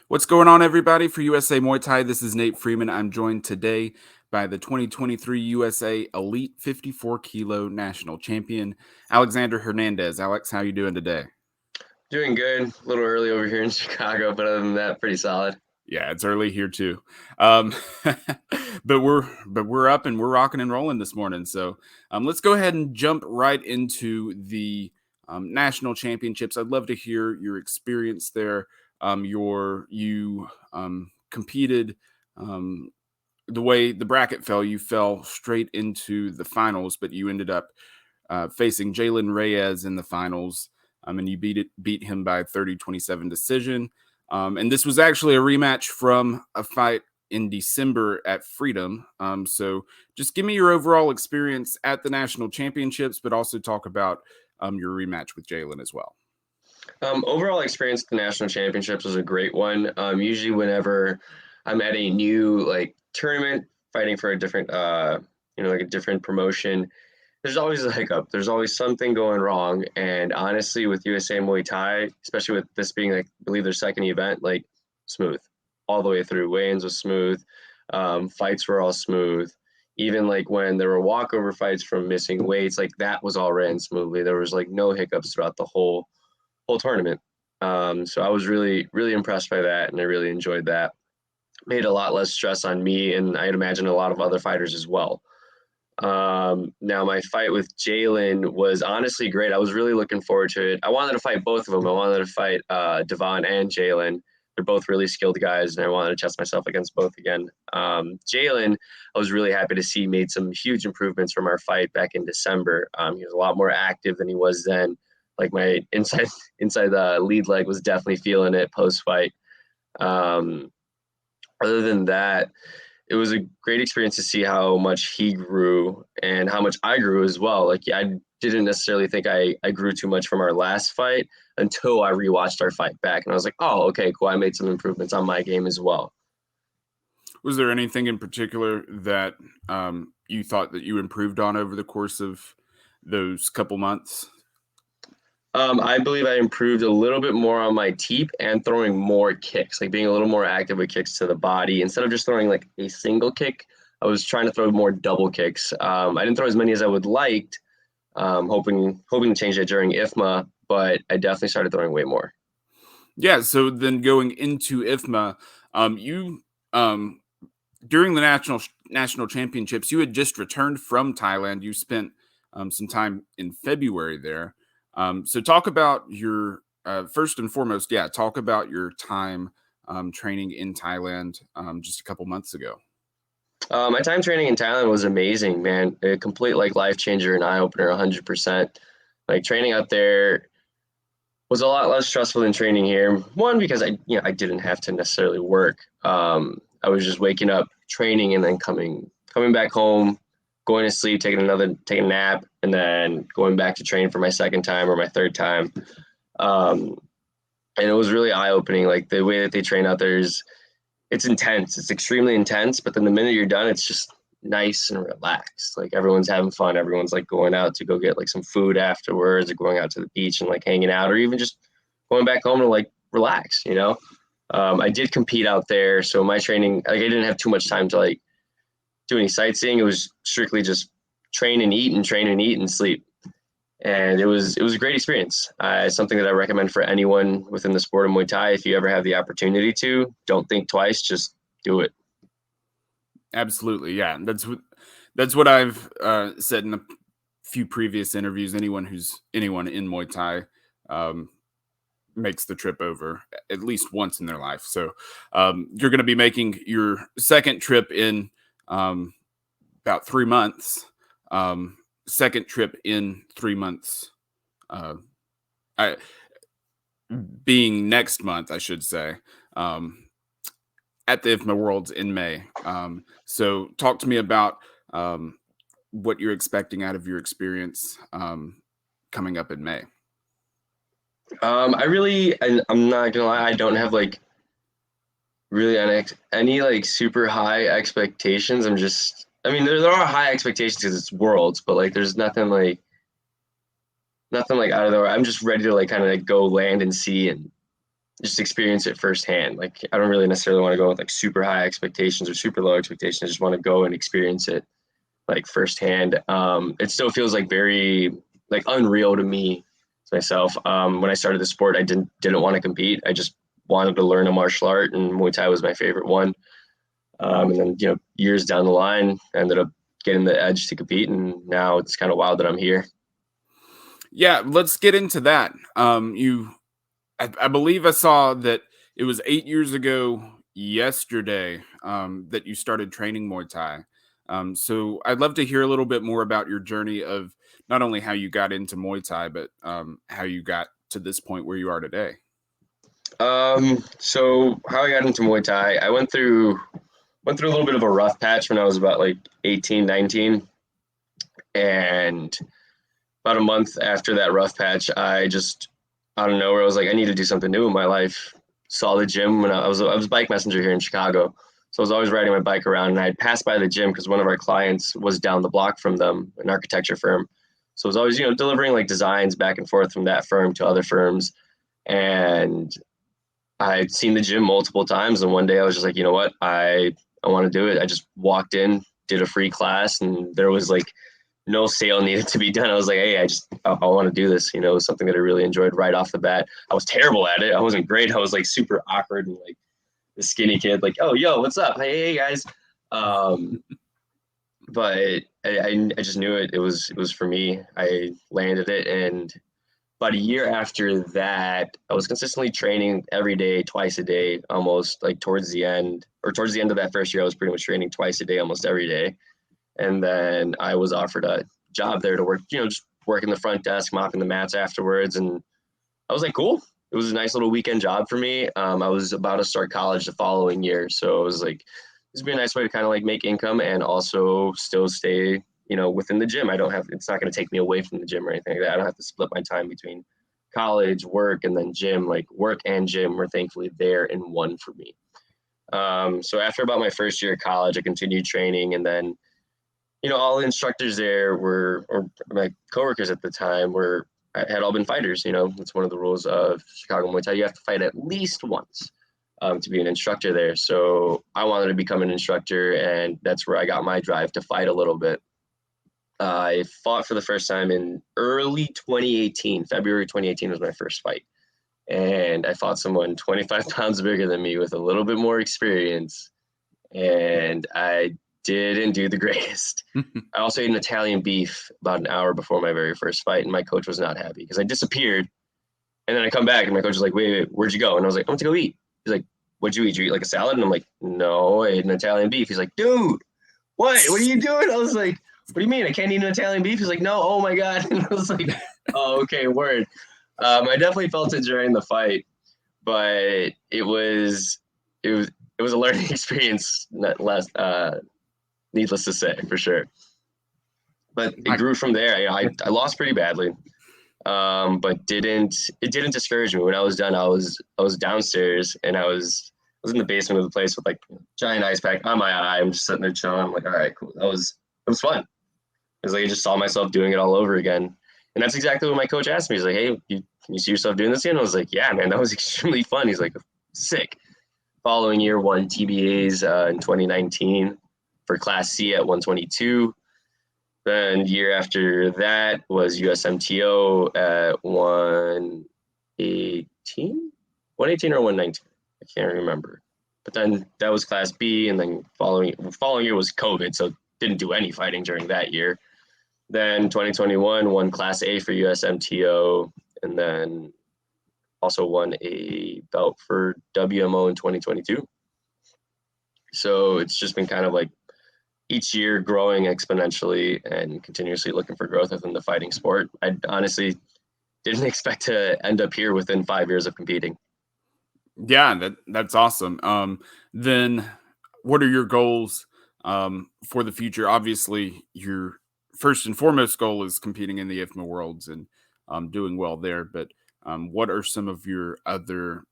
What's going on, everybody? For USA Muay Thai, this is Nate Freeman. I'm joined today by the 2023 USA Elite 54 Kilo National Champion, Alexander Hernandez. Alex, how you doing today? Doing good. A little early over here in Chicago, but other than that, pretty solid. Yeah, it's early here too, um, but we're up and we're rocking and rolling this morning. So let's go ahead and jump right into the national championships. I'd love to hear your experience there. You competed. The way the bracket fell, you fell straight into the finals, but you ended up facing Jalen Reyes in the finals, and you beat him by 30-27 decision. And this was actually a rematch from a fight in December at Freedom. So just give me your overall experience at the national championships, but also talk about your rematch with Jalen as well. Overall experience at the national championships was a great one. Usually, whenever I'm at a new tournament, fighting for a different, like a different promotion, there's always a hiccup. There's always something going wrong. And honestly, with USA Muay Thai, especially with this being I believe their second event, smooth all the way through. Weigh-ins was smooth. Fights were all smooth. Even when there were walkover fights from missing weights, that was all ran smoothly. There was no hiccups throughout the whole tournament. So I was really, really impressed by that, and I really enjoyed that. Made a lot less stress on me, and I'd imagine a lot of other fighters as well. Now my fight with Jalen was honestly great. I was really looking forward to it. I wanted to fight both of them. I wanted to fight Devon and Jalen. They're both really skilled guys, and I wanted to test myself against both again. Jalen, I was really happy to see made some huge improvements from our fight back in December. He was a lot more active than he was then. My inside the lead leg was definitely feeling it post fight. Other than that, it was a great experience to see how much he grew and how much I grew as well. I didn't necessarily think I grew too much from our last fight until I rewatched our fight back, and I was like, oh, okay, cool. I made some improvements on my game as well. Was there anything in particular that you thought that you improved on over the course of those couple months? I believe I improved a little bit more on my teep and throwing more kicks, being a little more active with kicks to the body. Instead of just throwing a single kick, I was trying to throw more double kicks. I didn't throw as many as I would liked, hoping to change that during IFMA, but I definitely started throwing way more. Yeah. So then going into IFMA, you during the national championships, you had just returned from Thailand. You spent some time in February there. So talk about your first and foremost, yeah. Talk about your time training in Thailand just a couple months ago. My time training in Thailand was amazing, man. A complete life changer and eye opener, 100%. Training out there was a lot less stressful than training here. One, because I didn't have to necessarily work. I was just waking up, training, and then coming back home, going to sleep, taking a nap, and then going back to train for my second time or my third time. And it was really eye opening. The way that they train out there it's intense. It's extremely intense. But then the minute you're done, it's just nice and relaxed. Everyone's having fun. Everyone's going out to go get some food afterwards, or going out to the beach and hanging out, or even just going back home to relax. I did compete out there, so my training, I didn't have too much time to do any sightseeing. It was strictly just train and eat and sleep. And it was a great experience. It's something that I recommend for anyone within the sport of Muay Thai. If you ever have the opportunity to, don't think twice, just do it. Absolutely, yeah. That's what I've said in a few previous interviews. Anyone in Muay Thai makes the trip over at least once in their life. So you're going to be making your second trip in about 3 months. Second trip in 3 months. I being next month, I should say. At the IFMA Worlds in May. So talk to me about what you're expecting out of your experience coming up in May. I'm not gonna lie, I don't have really any super high expectations. I mean, there are high expectations because it's Worlds, but there's nothing out of there. I'm just ready to kind of go land and see and just experience it firsthand. Like, I don't really necessarily want to go with like super high expectations or super low expectations. I just want to go and experience it like firsthand. It still feels like very like unreal to me myself. When I started the sport, I didn't want to compete. I just wanted to learn a martial art, and Muay Thai was my favorite one. And then, years down the line, I ended up getting the edge to compete, and now it's kind of wild that I'm here. Yeah, let's get into that. I believe I saw that it was 8 years ago yesterday that you started training Muay Thai. So I'd love to hear a little bit more about your journey of not only how you got into Muay Thai, but how you got to this point where you are today. So how I got into Muay Thai, I went through a little bit of a rough patch when I was about like 18, 19. And about a month after that rough patch, I just, out of nowhere, I was like, I need to do something new in my life. Saw the gym when I was bike messenger here in Chicago. So I was always riding my bike around, and I'd pass by the gym because one of our clients was down the block from them, an architecture firm. So I was always, delivering like designs back and forth from that firm to other firms. And I'd seen the gym multiple times, and one day I was just like, you know what, I want to do it. I just walked in, did a free class, and there was like no sale needed to be done. I was like, hey, I want to do this. It was something that I really enjoyed right off the bat. I was terrible at it. I wasn't great. I was like super awkward and like the skinny kid, like, oh, yo, what's up? Hey guys. But I just knew it was for me. I landed it, and about a year after that, I was consistently training every day, twice a day, almost like towards the end of that first year. I was pretty much training twice a day, almost every day. And then I was offered a job there to work, just working the front desk, mopping the mats afterwards. And I was like, cool. It was a nice little weekend job for me. I was about to start college the following year. So it was like, this would be a nice way to kind of like make income and also still stay, within the gym. It's not going to take me away from the gym or anything like that. I don't have to split my time between college, work, and then gym. Like, work and gym were thankfully there in one for me. So after about my first year of college, I continued training, and then all the instructors there or my coworkers at the time had all been fighters. It's one of the rules of Chicago Muay Thai. You have to fight at least once to be an instructor there. So I wanted to become an instructor, and that's where I got my drive to fight a little bit. I fought for the first time in early 2018. February 2018 was my first fight. And I fought someone 25 pounds bigger than me with a little bit more experience. And I didn't do the greatest. I also ate an Italian beef about an hour before my very first fight, and my coach was not happy because I disappeared. And then I come back, and my coach is like, wait, where'd you go? And I was like, I went to go eat. He's like, what'd you eat? Did you eat like a salad? And I'm like, no, I ate an Italian beef. He's like, dude, what are you doing? I was like, what do you mean? I can't eat an Italian beef? He's like, no, oh my God. And I was like, oh, okay, word. I definitely felt it during the fight, but it was a learning experience, not less, needless to say, for sure. But it grew from there. I lost pretty badly, but it didn't discourage me. When I was done, I was downstairs, and I was in the basement of the place with like giant ice pack on my eye. I'm just sitting there chilling. I'm like, all right, cool. It was fun. It was like I just saw myself doing it all over again. And that's exactly what my coach asked me. He's like, hey, can you see yourself doing this again? I was like, yeah, man, that was extremely fun. He's like, sick. Following year, won TBAs in 2019 for Class C at 122. Then year after that was USMTO at 118? 118 or 119? I can't remember. But then that was Class B, and then following year was COVID, so didn't do any fighting during that year. Then 2021 won Class A for USMTO, and then also won a belt for WMO in 2022. So it's just been kind of like each year growing exponentially and continuously looking for growth within the fighting sport. I honestly didn't expect to end up here within 5 years of competing. Yeah, that's awesome. Then what are your goals for the future? Obviously, your first and foremost goal is competing in the IFMA Worlds and doing well there. But what are some of your other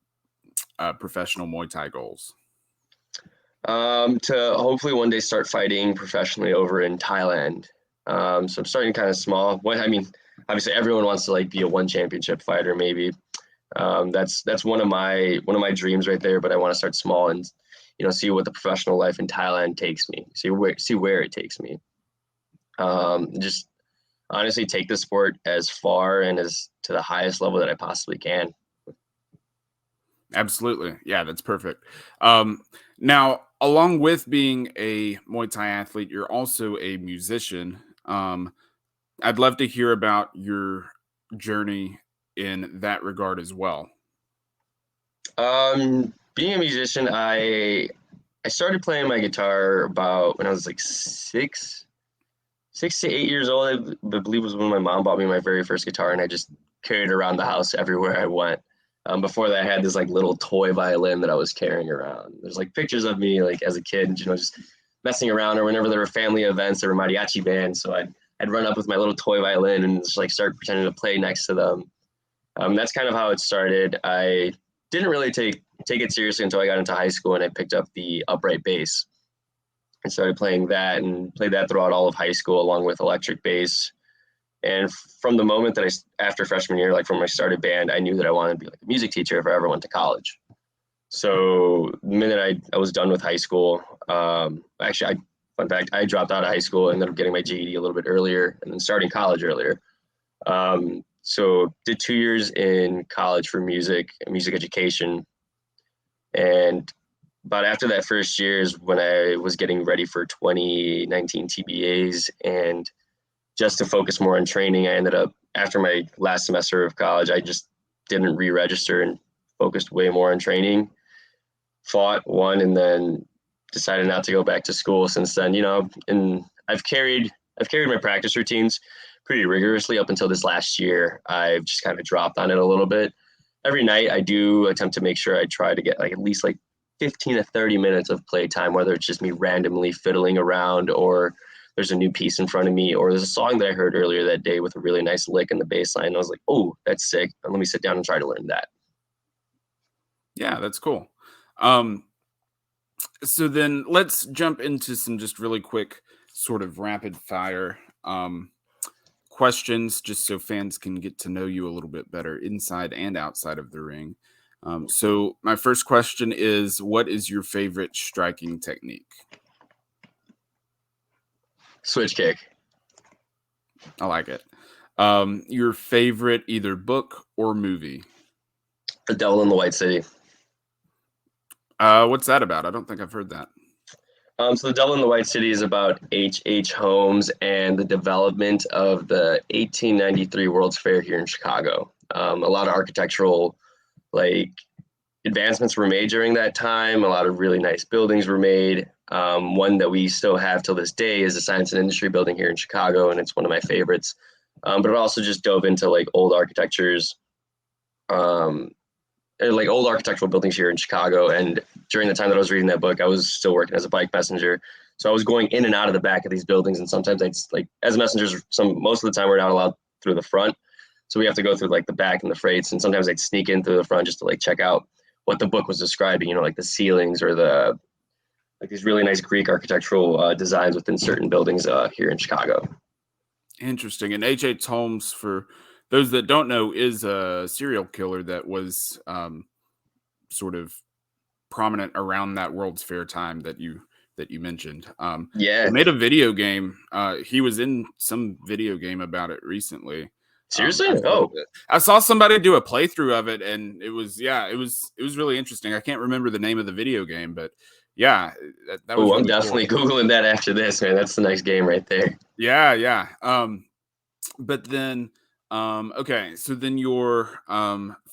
professional Muay Thai goals? To hopefully one day start fighting professionally over in Thailand. So I'm starting kind of small. Obviously everyone wants to like be a one championship fighter maybe, That's one of my dreams right there. But I want to start small and see what the professional life in Thailand takes me. See where it takes me. Just honestly take the sport as far and as to the highest level that I possibly can. Absolutely. Yeah, that's perfect. Now, along with being a Muay Thai athlete, you're also a musician. I'd love to hear about your journey in that regard as well. Being a musician, I started playing my guitar about when I was like 6 to 8 years old. I believe was when my mom bought me my very first guitar, and I just carried it around the house everywhere I went. Before that, I had this like little toy violin that I was carrying around. There's like pictures of me like as a kid, just messing around, or whenever there were family events, there were mariachi bands. So I'd run up with my little toy violin and just like start pretending to play next to them. That's kind of how it started. I didn't really take it seriously until I got into high school, and I picked up the upright bass and started playing that, and played that throughout all of high school along with electric bass. And from the moment that after freshman year, like from my started band, I knew that I wanted to be like a music teacher if I ever went to college. So the minute I was done with high school, actually, fun fact, I dropped out of high school, ended up getting my GED a little bit earlier, and then starting college earlier. So did 2 years in college for music education. And about after that first year is when I was getting ready for 2019 TBAs, and just to focus more on training, I ended up, after my last semester of college, I just didn't re-register and focused way more on training. Fought, won, and then decided not to go back to school since then. And I've carried my practice routines pretty rigorously up until this last year. I've just kind of dropped on it a little bit. Every night I do attempt to make sure I try to get like at least like 15 to 30 minutes of play time, whether it's just me randomly fiddling around, or there's a new piece in front of me, or there's a song that I heard earlier that day with a really nice lick in the bass line. I was like, oh, that's sick. Let me sit down and try to learn that. Yeah, that's cool. Um, so then let's jump into some just really quick sort of rapid fire questions, just so fans can get to know you a little bit better inside and outside of the ring. So my first question is, what is your favorite striking technique? Switch kick. I like it. Your favorite either book or movie? The Devil in the White City. What's that about? I don't think I've heard that. So The Devil in the White City is about H.H. Holmes and the development of the 1893 World's Fair here in Chicago. A lot of architectural advancements were made during that time. A lot of really nice buildings were made. One that we still have till this day is the Science and Industry Building here in Chicago, and it's one of my favorites. But it also just dove into old architectures, old architectural buildings here in Chicago. And during the time that I was reading that book, I was still working as a bike messenger. So I was going in and out of the back of these buildings. And sometimes as messengers, most of the time we're not allowed through the front. So we have to go through the back and the freights. And sometimes I'd sneak in through the front just to check out what the book was describing, the ceilings or these really nice Greek architectural designs within certain buildings here in Chicago. Interesting. And H.H. Holmes, for those that don't know, is a serial killer that was sort of prominent around that World's Fair time that you mentioned. Yeah. They made a video game. He was in some video game about it recently. Seriously? I saw somebody do a playthrough of it, and it was really interesting. I can't remember the name of the video game, but yeah, that was. I'm definitely Googling that after this, man. That's the next game right there. Yeah. But then, okay, so then your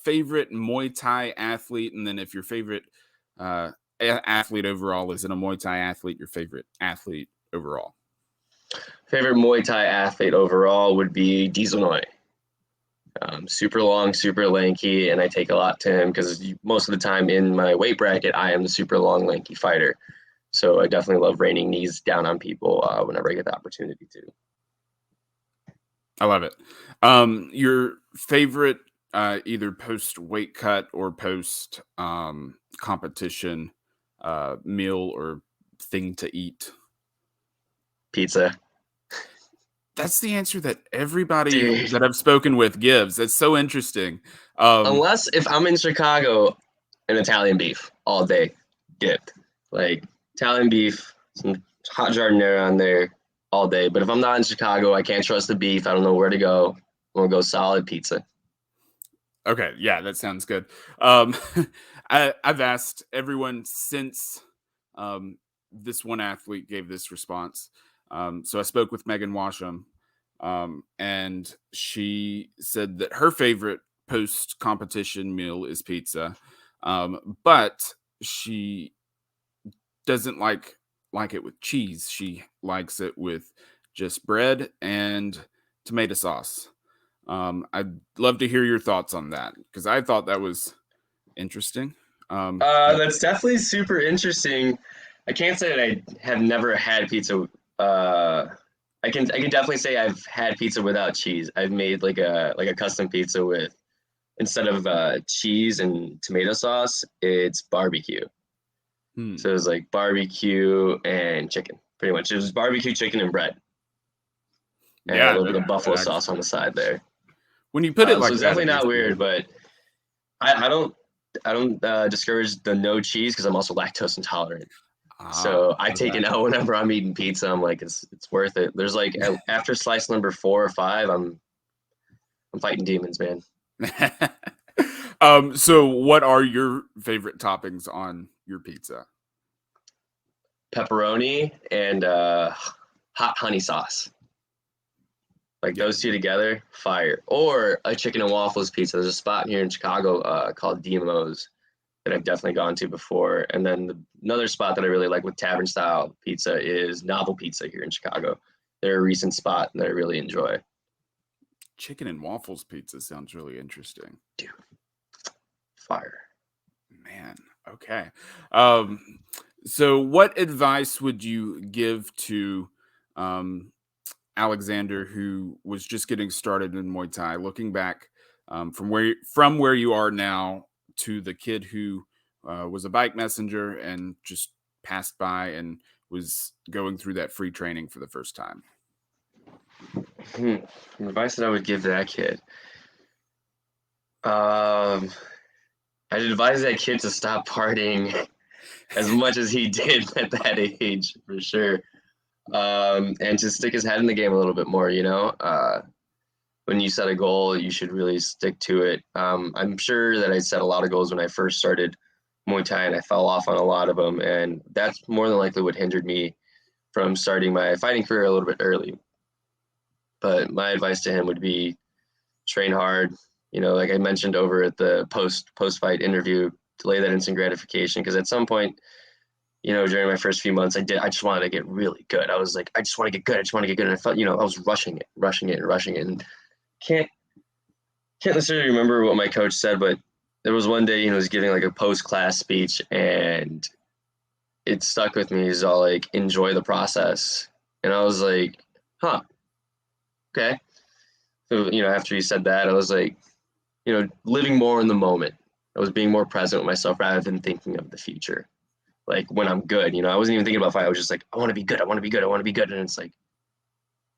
favorite Muay Thai athlete, and then if your favorite athlete overall is in a Muay Thai athlete, your favorite athlete overall. Favorite Muay Thai athlete overall would be Diesel. Super long, super lanky, and I take a lot to him because most of the time in my weight bracket, I am the super long, lanky fighter. So I definitely love raining knees down on people whenever I get the opportunity to. I love it. Your favorite either post weight cut or post competition meal or thing to eat? Pizza. That's the answer that everybody Dude, that I've spoken with gives. That's so interesting. Um, unless if I'm in Chicago, an Italian beef all day, dipped. Like Italian beef, some hot giardiniera on there all day. But if I'm not in Chicago, I can't trust the beef. I don't know where to go. I'm gonna go solid pizza. okay, yeah, that sounds good. I've asked everyone since this one athlete gave this response. So I spoke with Megan Washam, and she said that her favorite post competition meal is pizza, but she doesn't like it with cheese. She likes it with just bread and tomato sauce. I'd love to hear your thoughts on that because I thought that was interesting. But That's definitely super interesting. I can't say that I have never had pizza. Uh, I can definitely say I've had pizza without cheese. I've made like a custom pizza with instead of cheese and tomato sauce, it's barbecue. hmm, So it was like barbecue and chicken, pretty much. It was barbecue, chicken, and bread, and a yeah, little bit of that buffalo sauce actually, on the side there. when you put it So like it's that, definitely it makes not me. weird, but I don't discourage the no cheese because I'm also lactose intolerant. Ah, So I take okay. it out whenever I'm eating pizza. I'm like, it's worth it. There's like after slice number 4 or 5, I'm fighting demons, man. So what are your favorite toppings on your pizza? Pepperoni and hot honey sauce. Like Yeah, those two together, fire. Or a chicken and waffles pizza. There's a spot here in Chicago called DMO's that I've definitely gone to before. And then another spot that I really like with tavern style pizza is Novel Pizza here in Chicago. They're a recent spot that I really enjoy. chicken and waffles pizza sounds really interesting. Dude, fire. Man, okay. Um, so what advice would you give to um, Alexander, who was just getting started in Muay Thai, looking back from where you are now to the kid who was a bike messenger and just passed by and was going through that free training for the first time? Hmm. Advice that I would give that kid. Um, I'd advise that kid to stop partying as much as he did at that age, for sure. And to stick his head in the game a little bit more, you know? When you set a goal, you should really stick to it. I'm sure that I set a lot of goals when I first started Muay Thai and I fell off on a lot of them. And that's more than likely what hindered me from starting my fighting career a little bit early. But my advice to him would be train hard. You know, like I mentioned over at the post fight interview, delay that instant gratification because at some point, you know, during my first few months, I just wanted to get really good. I was like, I just want to get good. I just want to get good. And I felt, you know, I was rushing it, and can't can't necessarily remember what my coach said, but there was one day, you know, he was giving like a post class speech, and it stuck with me. He's all like, enjoy the process, and I was like, huh, okay. So you know, after he said that, I was like, you know, living more in the moment. I was being more present with myself rather than thinking of the future. Like when I'm good, you know, I wasn't even thinking about fight. I was just like, I want to be good. I want to be good. I want to be good. And it's like,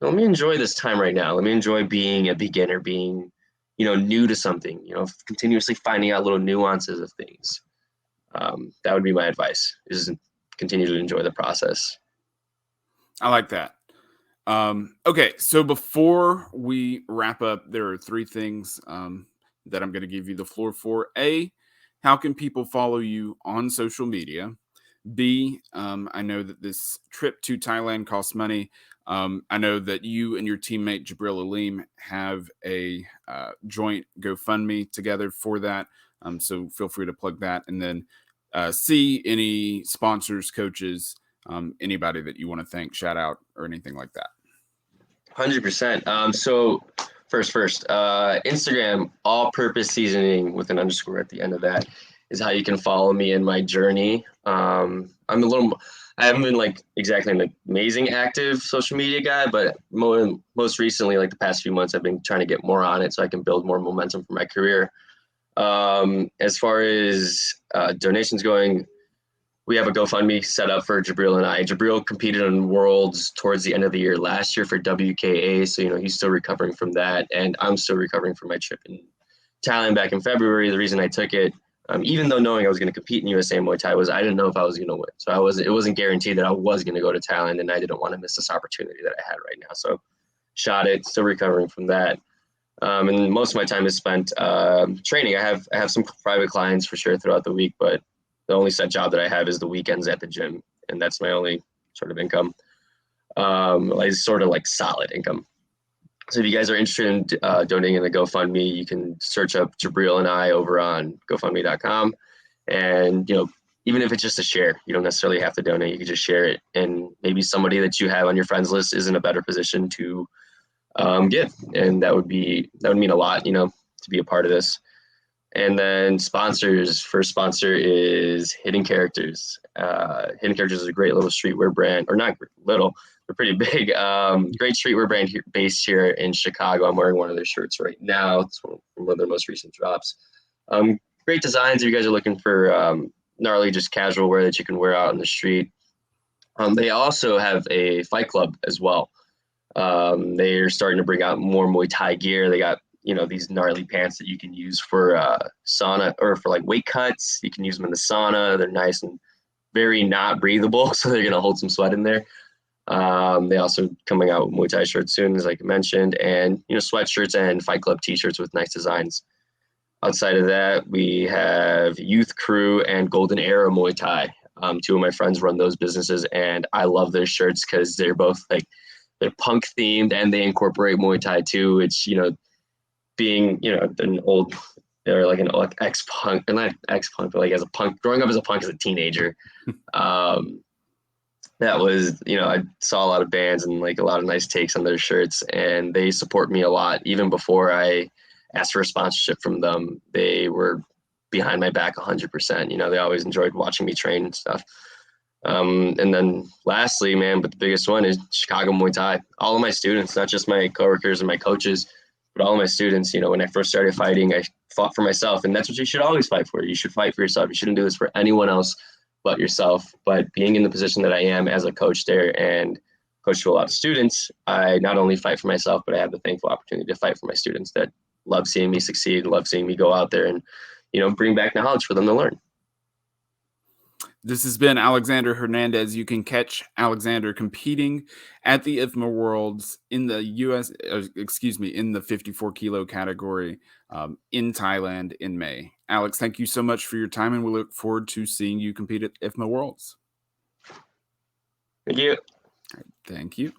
let me enjoy this time right now. Let me enjoy being a beginner, being, you know, new to something, you know, continuously finding out little nuances of things. That would be my advice is continue to enjoy the process. I like that. Okay, so before we wrap up, there are three things that I'm going to give you the floor for. A, how can people follow you on social media? B, I know that this trip to Thailand costs money. I know that you and your teammate Jabril Aleem have a joint GoFundMe together for that. So feel free to plug that. And then C, any sponsors, coaches, anybody that you want to thank, shout out, or anything like that. 100%. So first, Instagram, all purpose seasoning with an underscore at the end of that is how you can follow me in my journey. I haven't been like exactly an amazing active social media guy, but most recently, like the past few months, I've been trying to get more on it so I can build more momentum for my career. As far as donations going, we have a GoFundMe set up for Jabril and I. Jabril competed in Worlds towards the end of the year last year for WKA, so he's still recovering from that, and I'm still recovering from my trip in Thailand back in February. The reason I took it, even though knowing I was going to compete in USA Muay Thai, was I didn't know if I was going to win. So it wasn't guaranteed that I was going to go to Thailand, and I didn't want to miss this opportunity that I had right now. So shot it, still recovering from that. And most of my time is spent training. I have some private clients for sure throughout the week, but the only set job that I have is the weekends at the gym, and that's my only sort of income. It's sort of like solid income. So if you guys are interested in donating in the GoFundMe, you can search up Jabril and I over on GoFundMe.com. And, even if it's just a share, you don't necessarily have to donate. You can just share it. And maybe somebody that you have on your friends list is in a better position to give. And that would mean a lot, to be a part of this. And then sponsors. First sponsor is Hidden Characters. Hidden Characters is a great little streetwear brand, or not little, they're pretty big. Great streetwear brand based here in Chicago. I'm wearing one of their shirts right now. It's one of their most recent drops. Great designs if you guys are looking for gnarly, just casual wear that you can wear out on the street. They also have a fight club as well. They're starting to bring out more Muay Thai gear. They got these gnarly pants that you can use for sauna or for like weight cuts. You can use them in the sauna. They're nice and very not breathable, so they're gonna hold some sweat in there. They also coming out with Muay Thai shirts soon, as I mentioned, and sweatshirts and Fight Club T-shirts with nice designs. Outside of that, we have Youth Crew and Golden Era Muay Thai. Two of my friends run those businesses, and I love their shirts because they're both they're punk themed and they incorporate Muay Thai too. It's being an old or like an ex-punk, and not ex-punk, but like as a punk, growing up as a punk as a teenager. That was, I saw a lot of bands and like a lot of nice takes on their shirts, and they support me a lot. Even before I asked for a sponsorship from them, they were behind my back 100%. They always enjoyed watching me train and stuff. And then lastly, man, but the biggest one is Chicago Muay Thai. All of my students, not just my coworkers and my coaches, but all of my students, when I first started fighting, I fought for myself, and that's what you should always fight for. You should fight for yourself. You shouldn't do this for anyone else but yourself. But being in the position that I am as a coach there and coach to a lot of students, I not only fight for myself, but I have the thankful opportunity to fight for my students that love seeing me succeed, love seeing me go out there and, bring back knowledge for them to learn. This has been Alexander Hernandez. You can catch Alexander competing at the IFMA Worlds in the in the 54 kilo category in Thailand in May. Alex, thank you so much for your time, and we look forward to seeing you compete at IFMA Worlds. Thank you. Thank you.